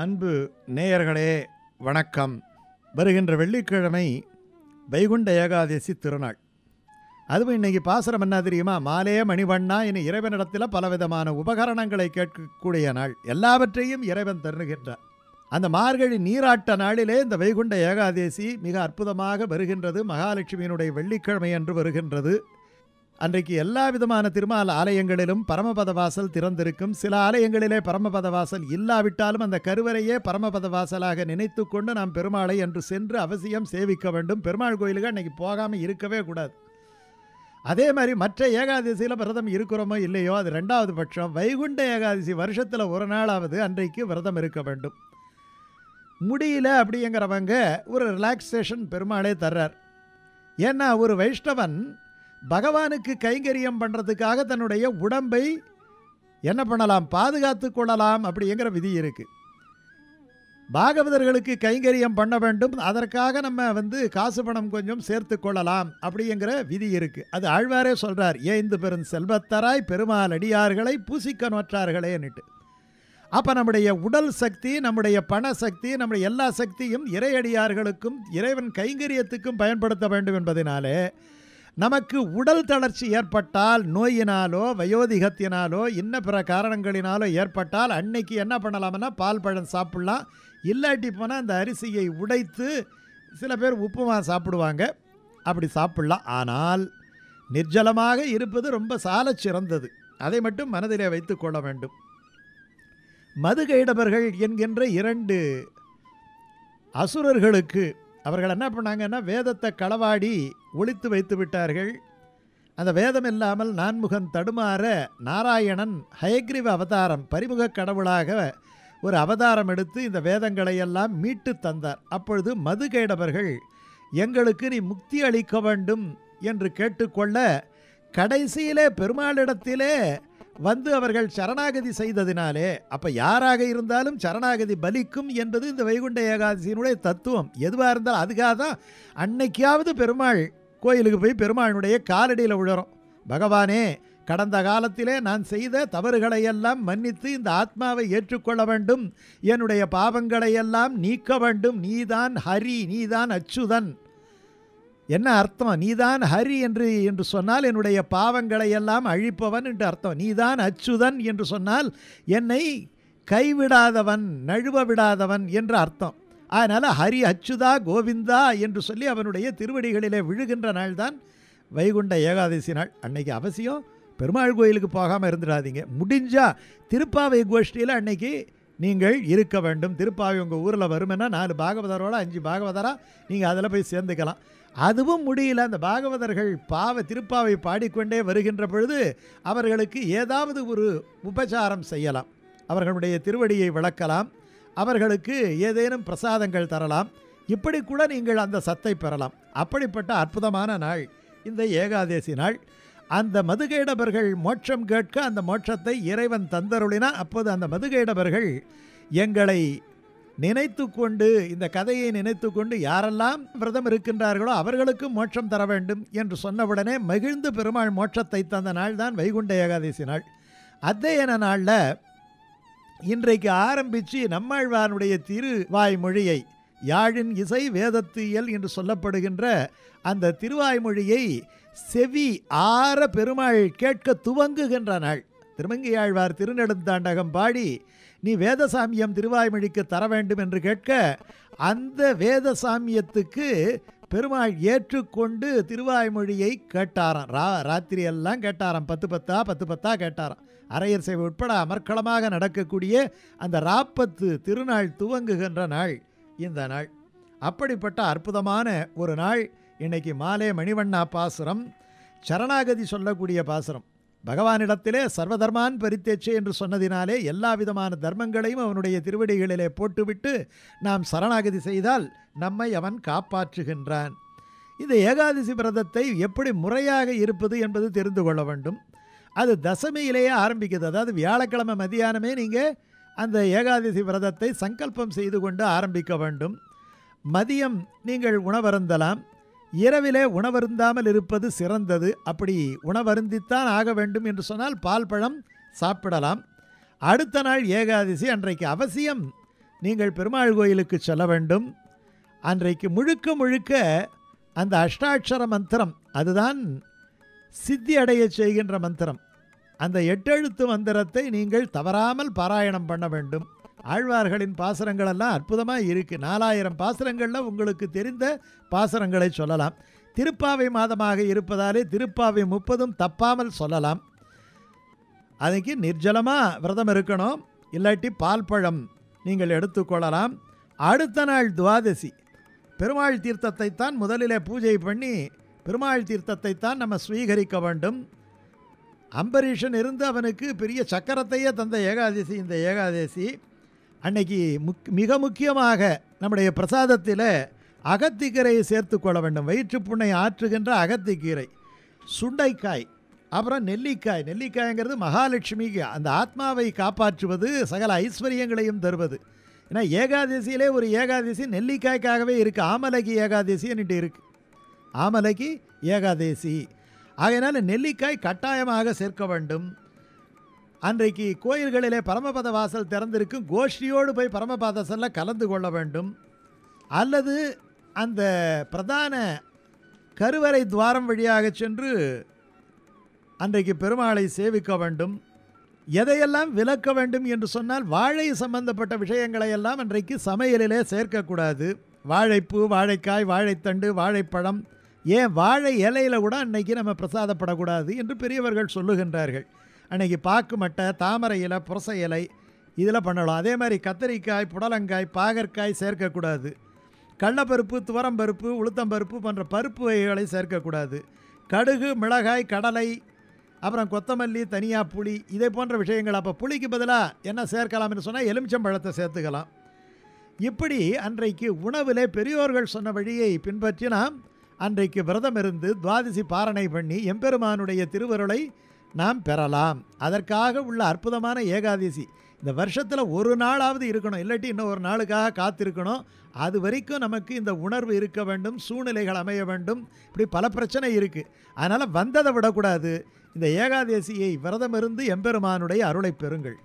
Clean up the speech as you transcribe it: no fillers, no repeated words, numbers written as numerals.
அன்பு நேயர்களே வணக்கம். வருகின்ற வெள்ளிக்கிழமை வைகுண்ட ஏகாதசி திருநாள். அதுவும் இன்றைக்கி பாசுரம் என்ன தெரியுமா? மாலே மணிவண்ணா இனி இறைவனிடத்தில் பலவிதமான உபகரணங்களை கேட்கக்கூடிய நாள். எல்லாவற்றையும் இறைவன் தருகின்றார். அந்த மார்கழி நீராட்ட நாளிலே இந்த வைகுண்ட ஏகாதசி மிக அற்புதமாக வருகின்றது. மகாலட்சுமியினுடைய வெள்ளிக்கிழமை என்று வருகின்றது. அன்றைக்கு எல்லா விதமான திருமால் ஆலயங்களிலும் பரமபத வாசல் திறந்திருக்கும். சில ஆலயங்களிலே பரமபத வாசல் இல்லாவிட்டாலும் அந்த கருவறையே பரமபத வாசலாக நினைத்து கொண்டு நாம் பெருமாளை என்று சென்று அவசியம் சேவிக்க வேண்டும். பெருமாள் கோயிலுக்கு அன்றைக்கி போகாமல் இருக்கவே கூடாது. அதே மாதிரி மற்ற ஏகாதசியில் விரதம் இருக்கிறோமோ இல்லையோ அது ரெண்டாவது பட்சம். வைகுண்ட ஏகாதசி வருஷத்தில் ஒரு நாளாவது அன்றைக்கு விரதம் இருக்க வேண்டும். முடியல அப்படிங்கிறவங்க ஒரு ரிலாக்ஸேஷன் பெருமாளே தர்றார். ஏன்னா ஒரு வைஷ்ணவன் பகவானுக்கு கைங்கரியம் பண்ணுறதுக்காக தன்னுடைய உடம்பை என்ன பண்ணலாம்? பாதுகாத்து கொள்ளலாம் அப்படிங்கிற விதி இருக்குது. பாகவதர்களுக்கு கைங்கரியம் பண்ண வேண்டும், அதற்காக நம்ம காசு பணம் கொஞ்சம் சேர்த்து கொள்ளலாம் அப்படிங்கிற விதி இருக்குது. அது ஆழ்வாரே சொல்கிறார், ஏந்து பெரும் செல்வத்தராய் பெருமாள் அடியார்களை பூசிக்க நோற்றார்களேன்னுட்டு. அப்போ நம்முடைய உடல் சக்தி, நம்முடைய பண சக்தி, நம்முடைய எல்லா சக்தியும் இறையடியார்களுக்கும் இறைவன் கைங்கரியத்துக்கும் பயன்படுத்த வேண்டும் என்பதனாலே நமக்கு உடல் தளர்ச்சி ஏற்பட்டால், நோயினாலோ வயோதிகத்தினாலோ இன்ன பிற காரணங்களினாலோ ஏற்பட்டால் அன்னைக்கு என்ன பண்ணலாம்னா பால் பழம் சாப்பிட்லாம். இல்லாட்டி போனால் அந்த அரிசியை உடைத்து சில பேர் உப்புமா சாப்பிடுவாங்க, அப்படி சாப்பிட்லாம். ஆனால் நிர்ஜலமாக இருப்பது ரொம்ப சால சிறந்தது. அதை மட்டும் மனதிலே வைத்து கொள்ள வேண்டும். மதுகைடவர்கள் என்கின்ற 2 அசுரர்களுக்கு அவர்கள் என்ன பண்ணாங்கன்னா வேதத்தை களவாடி ஒளித்து வைத்து விட்டார்கள். அந்த வேதம் இல்லாமல் நான்முகன் தடுமாற நாராயணன் ஹயக்ரீவ அவதாரம் பரிமுக கடவுளாக ஒரு அவதாரம் எடுத்து இந்த வேதங்களை எல்லாம் மீட்டு தந்தார். அப்பொழுது மதுகைடவர்கள் எங்களுக்கு நீ முக்தி அளிக்க வேண்டும் என்று கேட்டுக்கொள்ள கடைசியிலே பெருமாளிடத்திலே அவர்கள் சரணாகதி செய்ததினாலே, அப்போ யாராக இருந்தாலும் சரணாகதி பலிக்கும் என்பது இந்த வைகுண்ட ஏகாதசியினுடைய தத்துவம். எதுவாக இருந்தாலும் அதுக்காக தான் அன்னைக்காவது பெருமாள் கோயிலுக்கு போய் பெருமாளுடைய காலடியில் விழுறோம். பகவானே, கடந்த காலத்திலே நான் செய்த தவறுகளையெல்லாம் மன்னித்து இந்த ஆத்மாவை ஏற்றுக்கொள்ள வேண்டும், என்னுடைய பாவங்களையெல்லாம் நீக்க வேண்டும். நீதான் ஹரி, நீதான் அச்சுதன். என்ன அர்த்தம்? நீதான் ஹரி என்று சொன்னால் என்னுடைய பாவங்களை எல்லாம் அழிப்பவன் என்று அர்த்தம். நீதான் அச்சுதன் என்று சொன்னால் என்னை கைவிடாதவன், நழுவ விடாதவன் என்று அர்த்தம். அதனால் ஹரி அச்சுதா கோவிந்தா என்று சொல்லி அவனுடைய திருவடிகளிலே விழுகின்ற நாள் தான் வைகுண்ட ஏகாதசி நாள். அன்னைக்கு அவசியம் பெருமாள் கோயிலுக்கு போகாமல் இருந்துடாதீங்க. முடிஞ்சால் திருப்பாவை கோஷ்டியில் அன்னைக்கு நீங்கள் இருக்க வேண்டும். திருப்பாவை உங்கள் ஊரில் வருமென்னா 4 பாகவதரோட 5 பாகவதராக நீங்கள் அதில் போய் சேர்ந்துக்கலாம். அதுவும் முடியல, அந்த பாகவதர்கள் திருப்பாவை பாடிக்கொண்டே வருகின்ற பொழுது அவர்களுக்கு ஏதாவது ஒரு உபசாரம் செய்யலாம். அவர்களுடைய திருவடியை விளக்கலாம், அவர்களுக்கு ஏதேனும் பிரசாதங்கள் தரலாம். இப்படி கூட நீங்கள் அந்த சத்தை பெறலாம். அப்படிப்பட்ட அற்புதமான நாள் இந்த ஏகாதசி நாள். அந்த மதுகைடவர்கள் மோட்சம் கேட்க அந்த மோட்சத்தை இறைவன் தந்தருளினா, அப்போது அந்த மதுகைடவர்கள் எங்களை நினைத்து கொண்டு, இந்த கதையை நினைத்து கொண்டு யாரெல்லாம் விரதம் இருக்கின்றார்களோ அவர்களுக்கும் மோட்சம் தர வேண்டும் என்று சொன்னவுடனே மகிழ்ந்து பெருமாள் மோட்சத்தை தந்த நாள் தான் வைகுண்ட ஏகாதசி நாள். அத்தையன நாளில் இன்றைக்கு ஆரம்பித்து நம்மாழ்வானுடைய திருவாய்மொழியை, யாழின் இசை வேதத்தியல் என்று சொல்லப்படுகின்ற அந்த திருவாய்மொழியை செவி ஆற பெருமாள் கேட்க துவங்குகின்ற நாள். திருமங்கையாழ்வார் திருநெடுந்தாண்டகம் பாடி நீ வேதசாமியம் திருவாய்மொழிக்கு தர வேண்டும் என்று கேட்க அந்த வேதசாமியத்துக்கு பெருமாள் ஏற்றுக்கொண்டு திருவாய்மொழியை கேட்டாராம். ராத்திரியெல்லாம் கேட்டாராம். 10 கேட்டாராம். அரையர் சேவை உட்பட அமர்க்களமாக நடக்கக்கூடிய அந்த 40 திருநாள் துவங்குகின்ற நாள் இந்த நாள். அப்படிப்பட்ட அற்புதமான ஒரு நாள் இன்னைக்கு. மாலே மணிவண்ணா பாசுரம் சரணாகதி சொல்லக்கூடிய பாசுரம். பகவானிடத்திலே சர்வதர்மான் பரித்தேச்சே என்று சொன்னதினாலே எல்லா விதமான தர்மங்களையும் அவனுடைய திருவடிகளிலே போட்டுவிட்டு நாம் சரணாகதி செய்தால் நம்மை அவன் காப்பாற்றுகின்றான். இந்த ஏகாதசி விரதத்தை எப்படி முறையாக இருப்பது என்பது தெரிந்து கொள்ள வேண்டும். அது தசமியிலேயே ஆரம்பிக்குது. அதாவது வியாழக்கிழமை மதியானமே நீங்கள் அந்த ஏகாதசி விரதத்தை சங்கல்பம் செய்து கொண்டு ஆரம்பிக்க வேண்டும். மதியம் நீங்கள் உணவருந்தலாம். இரவிலே உணவருந்தாமல் இருப்பது சிறந்தது. அப்படி உணவருந்தித்தான் ஆக வேண்டும் என்று சொன்னால் பால் பழம் சாப்பிடலாம். அடுத்த நாள் ஏகாதசி அன்றைக்கு அவசியம் நீங்கள் பெருமாள் கோயிலுக்கு செல்ல வேண்டும். அன்றைக்கு முழுக்க முழுக்க அந்த அஷ்டாட்சர மந்திரம், அதுதான் சித்தி அடைய செய்கின்ற மந்திரம். அந்த 8 எழுத்து மந்திரத்தை நீங்கள் தவறாமல் பாராயணம் பண்ண வேண்டும். ஆழ்வார்களின் பாசுரங்களெல்லாம் அற்புதமாக இருக்குது. 4000 பாசுரங்களில் உங்களுக்கு தெரிந்த பாசுரங்களை சொல்லலாம். திருப்பாவை மாதமாக இருப்பதாலே திருப்பாவை 30ம் தப்பாமல் சொல்லலாம். அதுக்கு நிர்ஜலமாக விரதம் இருக்கணும், இல்லாட்டி பால் பழம் நீங்கள் எடுத்துக்கொள்ளலாம். அடுத்த நாள் துவாதசி, பெருமாள் தீர்த்தத்தை தான் முதலிலே பூஜை பண்ணி பெருமாள் தீர்த்தத்தை தான் நம்ம ஸ்வீகரிக்க வேண்டும். அம்பரீஷன் இருந்து அவனுக்கு பெரிய சக்கரத்தையே தந்த ஏகாதசி இந்த ஏகாதசி. அன்னைக்கு மிக முக்கியமாக நம்முடைய பிரசாதத்தில் அகத்திக்கீரையை சேர்த்து கொள்ள வேண்டும். வயிற்றுப்புண்ணை ஆற்றுகின்ற அகத்திக்கீரை, சுண்டைக்காய், அப்புறம் நெல்லிக்காய். நெல்லிக்காய்ங்கிறது மகாலட்சுமிக்கு, அந்த ஆத்மாவை காப்பாற்றுவது, சகல ஐஸ்வர்யங்களையும் தருவது. ஏன்னா ஏகாதசியிலே ஒரு ஏகாதசி நெல்லிக்காய்க்காகவே இருக்குது. ஆமலகி ஏகாதசின்னுட்டு இருக்குது. ஆமலகி ஏகாதசி ஆகையினால நெல்லிக்காய் கட்டாயமாக சேர்க்க வேண்டும். அன்றைக்கு கோயில்களிலே பரமபத வாசல் திறந்திருக்கும், கோஷ்டியோடு போய் பரமபத வாசலில் கலந்து கொள்ள வேண்டும். அல்லது அந்த பிரதான கருவறை துவாரம் வழியாக சென்று அன்றைக்கு பெருமாளை சேவிக்க வேண்டும். எதையெல்லாம் விலக்க வேண்டும் என்று சொன்னால், வாழை சம்பந்தப்பட்ட விஷயங்களை எல்லாம் அன்றைக்கு சமையலிலே சேர்க்கக்கூடாது. வாழைப்பூ, வாழைக்காய், வாழைத்தண்டு, வாழைப்பழம், ஏன் வாழை இலையில் கூட அன்றைக்கி நம்ம பிரசாதப்படக்கூடாது என்று பெரியவர்கள் சொல்லுகின்றார்கள். அன்றைக்கி பாக்கு மட்டை, தாமரை இலை, புரச இலை இதில் பண்ணலாம். அதே மாதிரி கத்தரிக்காய், புடலங்காய், பாகற்காய் சேர்க்கக்கூடாது. கடலைப்பருப்பு, துவரம்பருப்பு, உளுத்தம்பருப்பு போன்ற பருப்பு வகைகளை சேர்க்கக்கூடாது. கடுகு, மிளகாய், கடலை, அப்புறம் கொத்தமல்லி, தனியா, புளி, இதை போன்ற விஷயங்கள். அப்போ புளிக்கு பதிலாக என்ன சேர்க்கலாம் என்று சொன்னால் எலுமிச்சம்பழத்தை சேர்த்துக்கலாம். இப்படி அன்றைக்கு உணவிலே பெரியோர்கள் சொன்ன வழியை பின்பற்றி நாம் அன்றைக்கு விரதம் இருந்து துவாதசி பாரணை பண்ணி எம்பெருமானுடைய திருவருளை நாம் பெறலாம். அதற்காக உள்ள அற்புதமான ஏகாதசி. இந்த வருஷத்தில் ஒரு நாளாவது இருக்கணும், இல்லாட்டி இன்னும் ஒரு நாளுக்காக காத்திருக்கணும். அது வரைக்கும் நமக்கு இந்த உணர்வு இருக்க வேண்டும், சூழ்நிலைகள் அமைய வேண்டும். இப்படி பல பிரச்சனை இருக்குது. அதனால் வந்ததை விடக்கூடாது. இந்த ஏகாதசியை விரதமிருந்து எம்பெருமானுடைய அருளை பெறுங்கள்.